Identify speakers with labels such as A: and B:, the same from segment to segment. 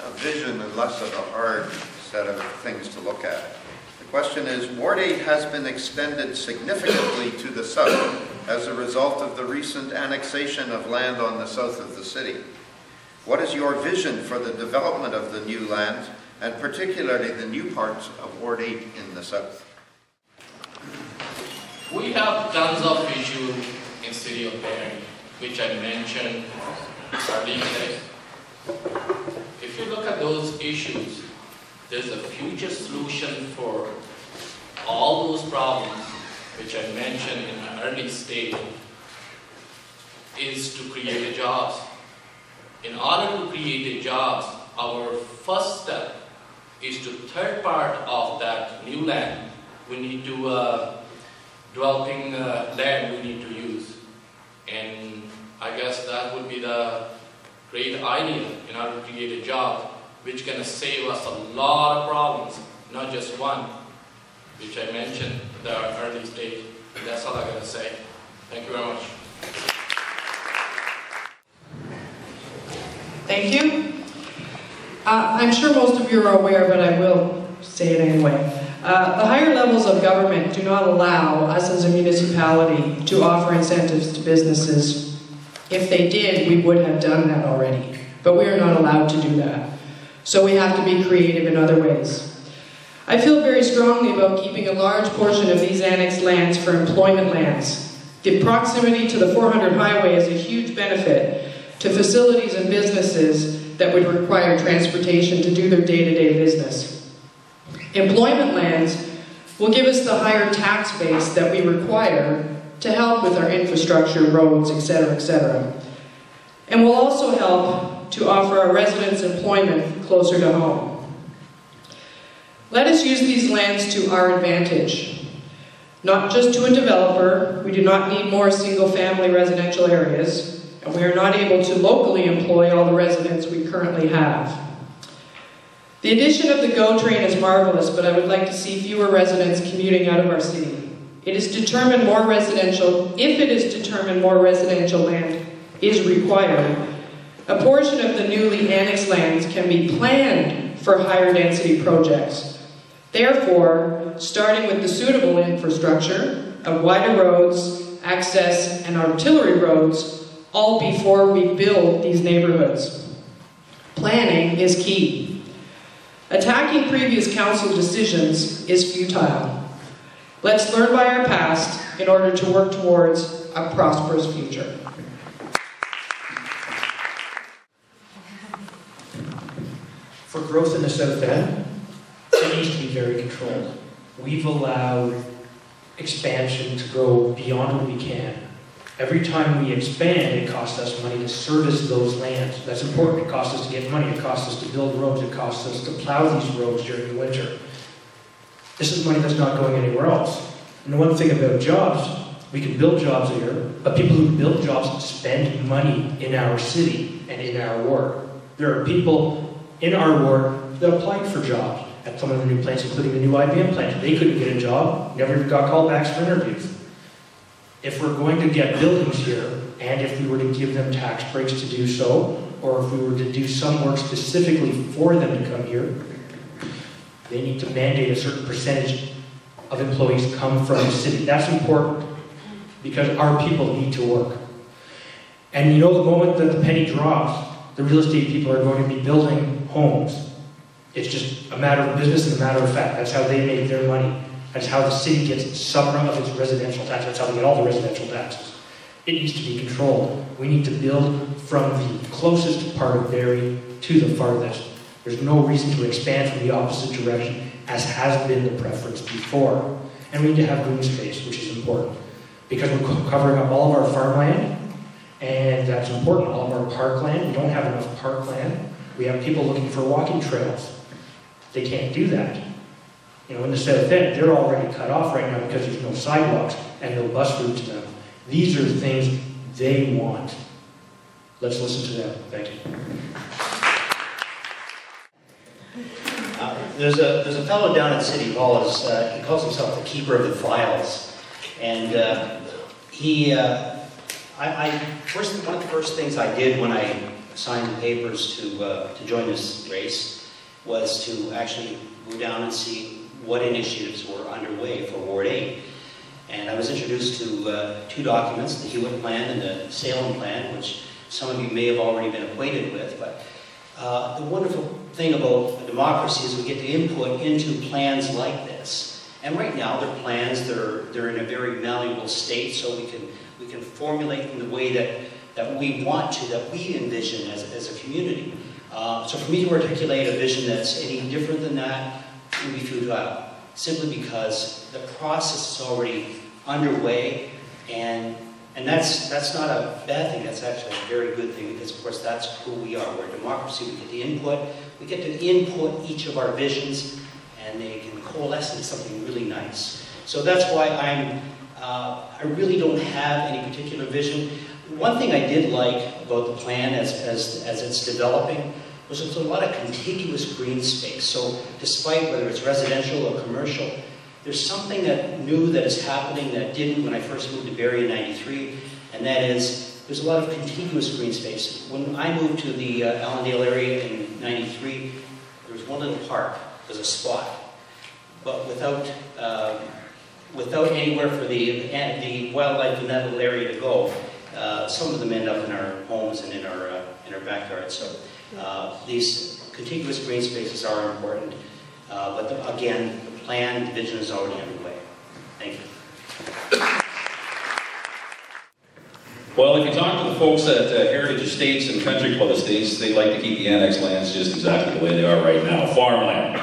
A: a vision and less of a hard set of things to look at. The question is, Ward 8 has been extended significantly to the south as a result of the recent annexation of land on the south of the city. What is your vision for the development of the new lands, and particularly the new parts of Ward 8 in the south?
B: We have tons of issues in city of Barrie, which I mentioned earlier today. If you look at those issues, there's a future solution for all those problems, which I mentioned in an early stage, is to create a jobs. In order to create a jobs, our first step is to third part of that new land. We need to developing land we need to use, and I guess that would be the great idea in order to create a job which can save us a lot of problems, not just one, which I mentioned at the early stage. That's all I gotta say. Thank you very much.
C: Thank you. I'm sure most of you are aware, but I will say it anyway. The higher levels of government do not allow us as a municipality to offer incentives to businesses. If they did, we would have done that already, but we are not allowed to do that. So we have to be creative in other ways. I feel very strongly about keeping a large portion of these annexed lands for employment lands. The proximity to the 400 highway is a huge benefit to facilities and businesses that would require transportation to do their day-to-day business. Employment lands will give us the higher tax base that we require to help with our infrastructure, roads, etc., etc. And will also help to offer our residents employment closer to home. Let us use these lands to our advantage. Not just to a developer, we do not need more single-family residential areas, and we are not able to locally employ all the residents we currently have. The addition of the GO train is marvelous, but I would like to see fewer residents commuting out of our city. If it is determined more residential land is required, a portion of the newly annexed lands can be planned for higher density projects. Therefore, starting with the suitable infrastructure of wider roads, access, and artillery roads, all before we build these neighborhoods. Planning is key. Attacking previous council decisions is futile. Let's learn by our past in order to work towards a prosperous future.
D: For growth in the South End, it needs to be very controlled. We've allowed expansion to grow beyond what we can. Every time we expand, it costs us money to service those lands. That's important. It costs us to get money. It costs us to build roads. It costs us to plow these roads during the winter. This is money that's not going anywhere else. And the one thing about jobs, we can build jobs here, but people who build jobs spend money in our city and in our ward. There are people in our ward that applied for jobs at some of the new plants, including the new IBM plant. They couldn't get a job, never got called back for interviews. If we're going to get buildings here, and if we were to give them tax breaks to do so, or if we were to do some work specifically for them to come here, they need to mandate a certain percentage of employees come from the city. That's important, because our people need to work. And you know, the moment that the penny drops, the real estate people are going to be building homes. It's just a matter of business and a matter of fact. That's how they make their money. That's how the city gets some of its residential tax. That's how they get all the residential taxes. It needs to be controlled. We need to build from the closest part of Barrie to the farthest. There's no reason to expand from the opposite direction, as has been the preference before. And we need to have green space, which is important, because we're covering up all of our farmland, and that's important. All of our parkland, we don't have enough parkland. We have people looking for walking trails. They can't do that. You know, in the South End, they're already cut off right now because there's no sidewalks and no bus route to them. These are things they want. Let's listen to them. Thank you.
E: There's a fellow down at City Hall. He calls himself the keeper of the files, and one of the first things I did when I signed the papers to join this race was to actually go down and see what initiatives were underway for Ward 8. And I was introduced to two documents, the Hewitt Plan and the Salem Plan, which some of you may have already been acquainted with. But the wonderful thing about a democracy is we get to input into plans like this. And right now, they're plans, they're in a very malleable state, so we can formulate them the way that we want to, that we envision as a community. So for me to articulate a vision that's any different than that would be futile, simply because the process is already underway, and that's not a bad thing, that's actually a very good thing, because of course that's who we are. We're a democracy, we get to input each of our visions, and they can coalesce into something really nice. So that's why I really don't have any particular vision. One thing I did like about the plan as it's developing was there's a lot of contiguous green space. So despite whether it's residential or commercial, there's something new that is happening that didn't when I first moved to Barrie in '93, and that is there's a lot of contiguous green space. When I moved to the Allandale area in '93, there was one little park, there's a spot, but without anywhere for the wildlife in that little area to go. Some of them end up in our homes and in our backyards. So these contiguous green spaces are important. But again, the plan, the vision is already underway. Thank you.
F: Well, if you talk to the folks at Heritage Estates and Country Club Estates, they like to keep the annex lands just exactly the way they are right now, farmland.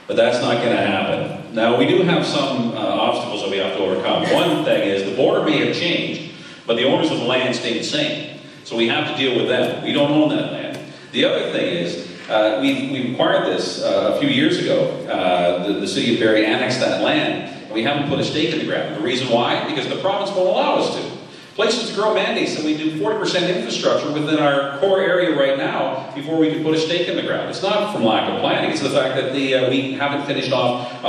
F: But that's not going to happen. Now, we do have some obstacles that we have to overcome. One thing is the border may have changed, but the owners of the land stay the same. So we have to deal with them. We don't own that land. The other thing is, we acquired this a few years ago. The city of Barrie annexed that land, and we haven't put a stake in the ground. The reason why? Because the province won't allow us to. Places to Grow mandates that we do 40% infrastructure within our core area right now before we can put a stake in the ground. It's not from lack of planning, it's the fact that we haven't finished off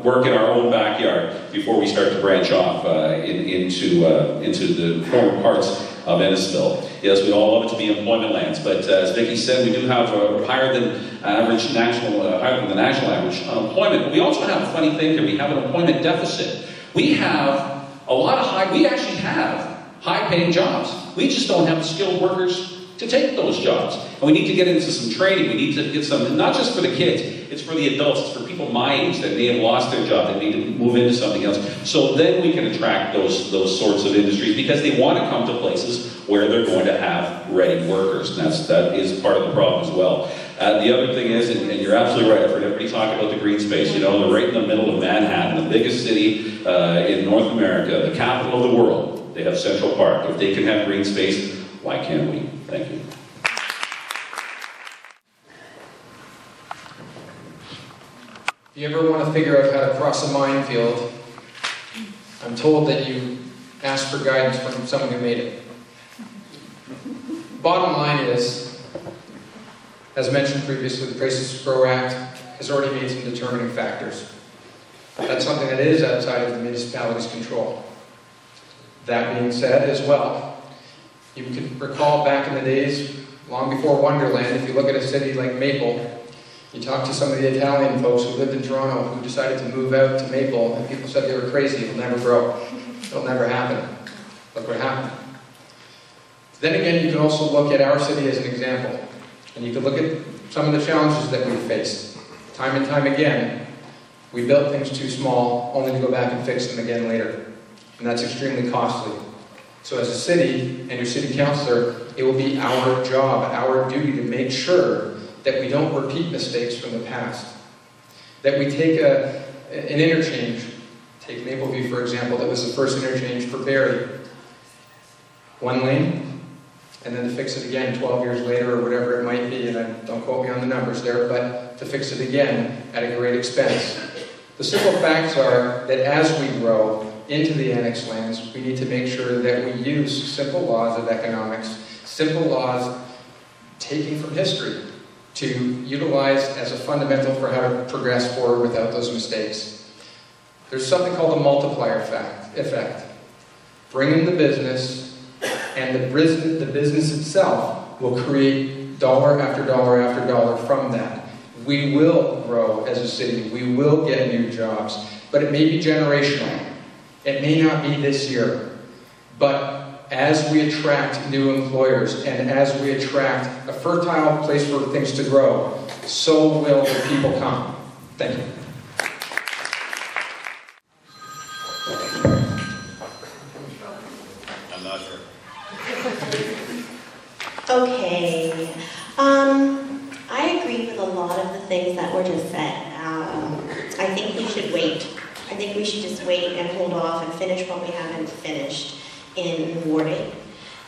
F: work in our own backyard before we start to branch off into the former parts of Ennisville. Yes, we all love it to be employment lands, but as Vicki said, we do have higher than the national average unemployment. But we also have a funny thing here. We have an employment deficit. We have a lot of we actually have high-paying jobs. We just don't have the skilled workers to take those jobs. And we need to get into some training. We need to get some, not just for the kids, it's for the adults, it's for people my age that may have lost their job, that need to move into something else. So then we can attract those sorts of industries, because they want to come to places where they're going to have ready workers. And that is part of the problem as well. The other thing is, and you're absolutely right, I've heard everybody talk about the green space. You know, they're right in the middle of Manhattan, the biggest city in North America, the capital of the world. They have Central Park. If they can have green space, why can't we? Thank you.
G: If you ever want to figure out how to cross a minefield, I'm told that you ask for guidance from someone who made it. Bottom line is, as mentioned previously, the Places to Grow Act has already made some determining factors. That's something that is outside of the municipality's control. That being said, as well, you can recall back in the days, long before Wonderland, if you look at a city like Maple, you talk to some of the Italian folks who lived in Toronto who decided to move out to Maple, and people said they were crazy, it'll never grow, it'll never happen. Look what happened. Then again, you can also look at our city as an example, and you can look at some of the challenges that we've faced. Time and time again, we built things too small, only to go back and fix them again later. And that's extremely costly. So as a city and your city councillor, it will be our job, our duty to make sure that we don't repeat mistakes from the past. That we take an interchange, take Mapleview for example, that was the first interchange for Barrie. One lane, and then to fix it again 12 years later or whatever it might be, and don't quote me on the numbers there, but to fix it again at a great expense. The simple facts are that as we grow into the annexed lands, we need to make sure that we use simple laws of economics, simple laws taken from history, to utilize as a fundamental for how to progress forward without those mistakes. There's something called a multiplier effect. Bring in the business, and the business itself will create dollar after dollar after dollar from that. We will grow as a city. We will get new jobs. But it may be generational. It may not be this year. But as we attract new employers and as we attract a fertile place for things to grow, so will the people come. Thank you.
A: I'm not sure.
H: Okay. I agree with a lot of the things that were just said. I think we should wait. I think we should just wait and hold off and finish what we haven't finished in Ward 8.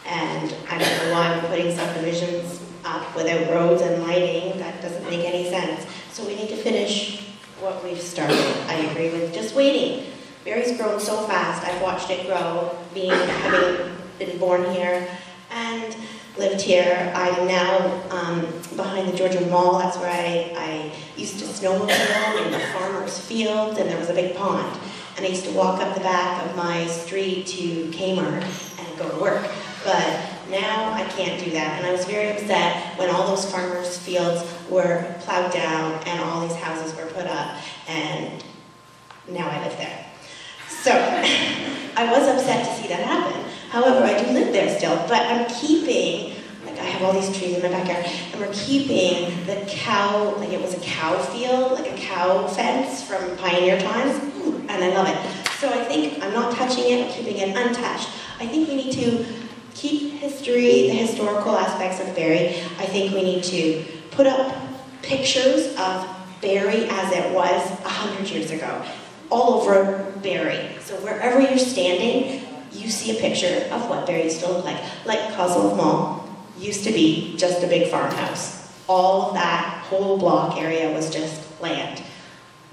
H: And I don't know why we're putting subdivisions up without roads and lighting. That doesn't make any sense. So we need to finish what we've started. I agree with just waiting. Barrie's grown so fast. I've watched it grow, having been born here and lived here. I'm now behind the Georgia Mall. That's where I used to snowmobile in the farmer's field, and there was a big pond. And I used to walk up the back of my street to Kmart and go to work. But now I can't do that. And I was very upset when all those farmers' fields were plowed down and all these houses were put up. And now I live there. So I was upset to see that happen. However, I do live there still, but I'm keeping, like I have all these trees in my backyard, and we're keeping the cow, like it was a cow field, like a cow fence from pioneer times, and I love it. So I think I'm not touching it, I'm keeping it untouched. I think we need to keep history, the historical aspects of Barrie. I think we need to put up pictures of Barrie as it was 100 years ago, all over Barrie. So wherever you're standing, you see a picture of what Barrie used to look like. Like Cosgrove Mall used to be just a big farmhouse. All of that whole block area was just land.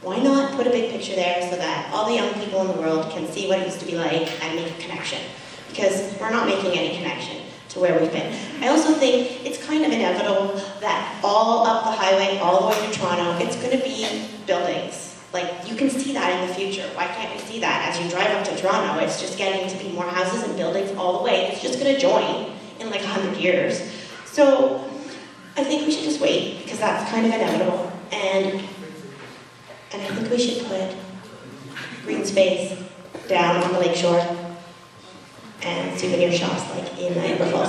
H: Why not put a big picture there so that all the young people in the world can see what it used to be like and make a connection? Because we're not making any connection to where we've been. I also think it's kind of inevitable that all up the highway, all the way to Toronto, it's going to be buildings. Like, you can see that in the future. Why can't we see that? As you drive up to Toronto, it's just getting to be more houses and buildings all the way. It's just going to join in like 100 years. So I think we should just wait, because that's kind of inevitable. And I think we should put green space down on the lakeshore and souvenir shops like in Niagara Falls.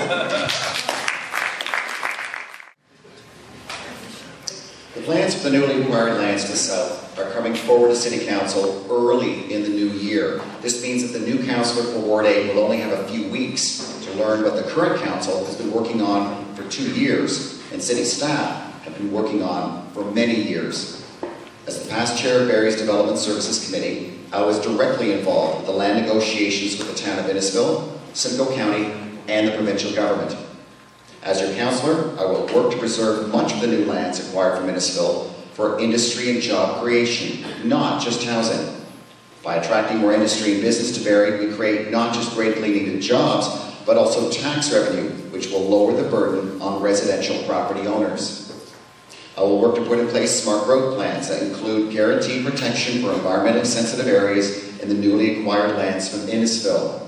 I: The plans for the newly acquired lands to the south are coming forward to City Council early in the new year. This means that the new councillor for Ward 8 will only have a few weeks to learn what the current council has been working on for 2 years, and city staff have been working on for many years. As the past chair of Barrie's Development Services Committee, I was directly involved with the land negotiations with the town of Innisfil, Simcoe County, and the provincial government. As your councillor, I will work to preserve much of the new lands acquired from Innisfil for industry and job creation, not just housing. By attracting more industry and business to Barrie, we create not just greatly needed jobs, but also tax revenue, which will lower the burden on residential property owners. I will work to put in place smart growth plans that include guaranteed protection for environmentally sensitive areas in the newly acquired lands from Innisfil.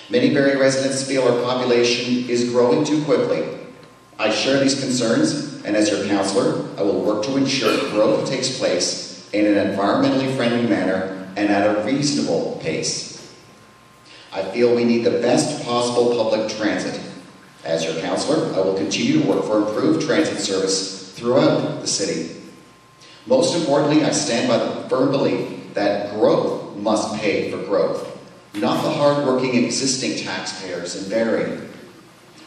I: Many Barrie residents feel our population is growing too quickly. I share these concerns, and as your councillor, I will work to ensure growth takes place in an environmentally friendly manner and at a reasonable pace. I feel we need the best possible public transit. As your councillor, I will continue to work for improved transit service throughout the city. Most importantly, I stand by the firm belief that growth must pay for growth, not the hard-working existing taxpayers in Barrie.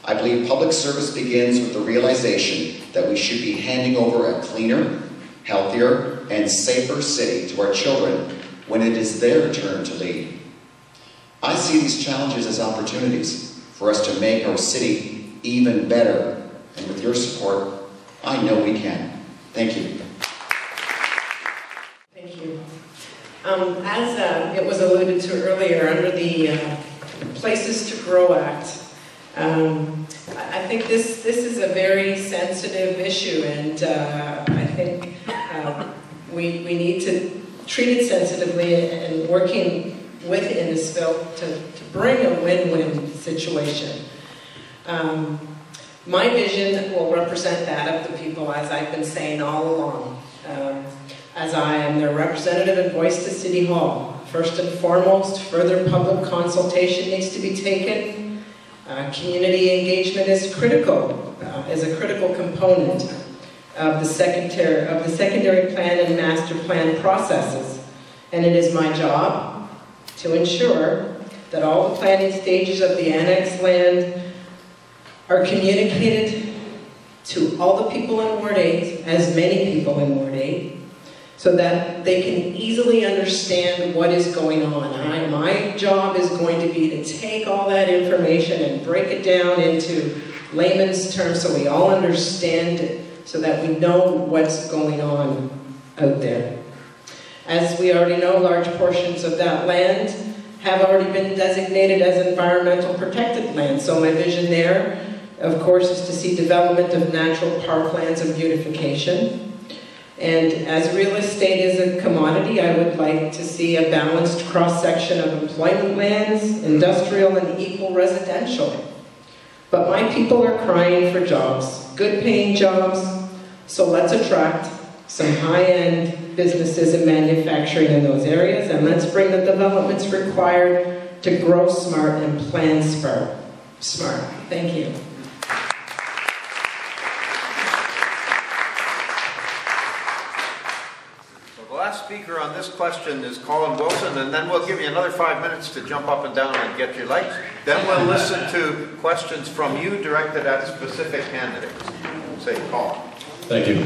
I: I believe public service begins with the realization that we should be handing over a cleaner, healthier, and safer city to our children when it is their turn to lead. I see these challenges as opportunities for us to make our city even better, and with your support, I know we can. Thank you.
C: Thank you. As it was alluded to earlier, under the Places to Grow Act, I think this is a very sensitive issue, and I think we need to treat it sensitively and working with Innisfil to bring a win-win situation. My vision will represent that of the people, as I've been saying all along, as I am their representative and voice to City Hall. First and foremost, further public consultation needs to be taken. Community engagement is critical, is a critical component of the secondary plan and master plan processes. And it is my job to ensure that all the planning stages of the annex land are communicated to all the people in Ward 8, as many people in Ward 8, so that they can easily understand what is going on. My job is going to be to take all that information and break it down into layman's terms so we all understand it, so that we know what's going on out there. As we already know, large portions of that land have already been designated as environmental protected land. So my vision there, of course, is to see development of natural parklands and beautification. And as real estate is a commodity, I would like to see a balanced cross-section of employment lands, industrial and equal residential. But my people are crying for jobs, good-paying jobs, so let's attract some high-end businesses and manufacturing in those areas, and let's bring the developments required to grow smart and plan smart. Thank you.
A: The last speaker on this question is Colin Wilson, and then we'll give you another 5 minutes to jump up and down and get your lights. Then we'll listen to questions from you directed at specific candidates. Say, Colin.
F: Thank you.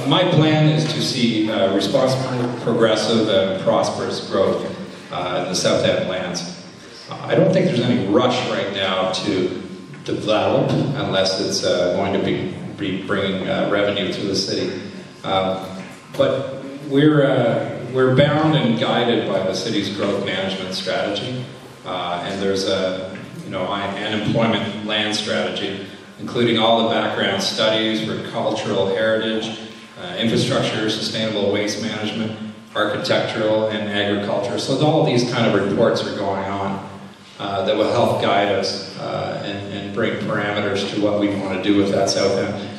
F: My plan is to see responsible, progressive, and prosperous growth in the South End lands. I don't think there's any rush right now to develop unless it's going to be bringing revenue to the city. But we're bound and guided by the city's growth management strategy, and there's an employment land strategy, including all the background studies for cultural heritage, infrastructure, sustainable waste management, architectural, and agriculture. So all of these kind of reports are going on that will help guide us and bring parameters to what we want to do with that South End.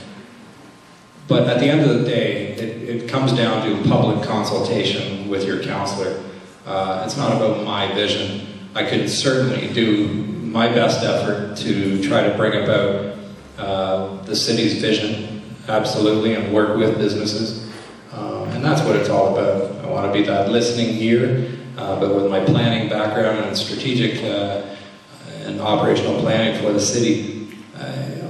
F: But at the end of the day, it comes down to public consultation with your councillor. It's not about my vision. I could certainly do my best effort to try to bring about the city's vision, absolutely, and work with businesses. And that's what it's all about. I want to be that listening ear, but with my planning background and strategic and operational planning for the city,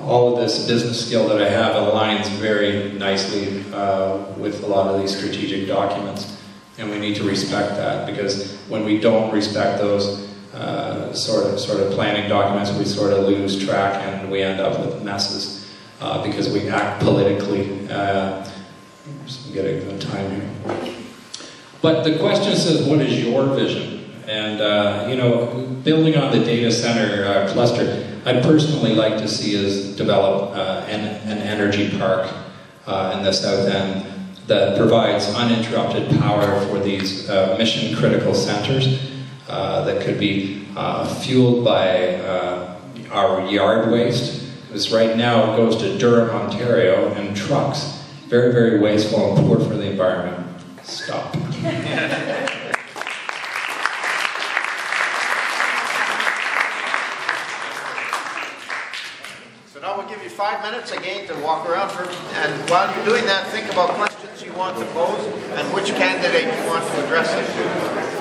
F: all of this business skill that I have aligns very nicely with a lot of these strategic documents. And we need to respect that, because when we don't respect those sort of planning documents, we sort of lose track and we end up with messes because we act politically. Just getting the time here. But the question says, what is your vision? And building on the data center cluster, I'd personally like to see us develop an energy park in the South End that provides uninterrupted power for these mission-critical centers that could be fueled by our yard waste. Because right now it goes to Durham, Ontario, in trucks. Very, very wasteful and poor for the environment. Stop.
A: Now we'll give you 5 minutes again to walk around and while you're doing that, think about questions you want to pose and which candidate you want to address them to.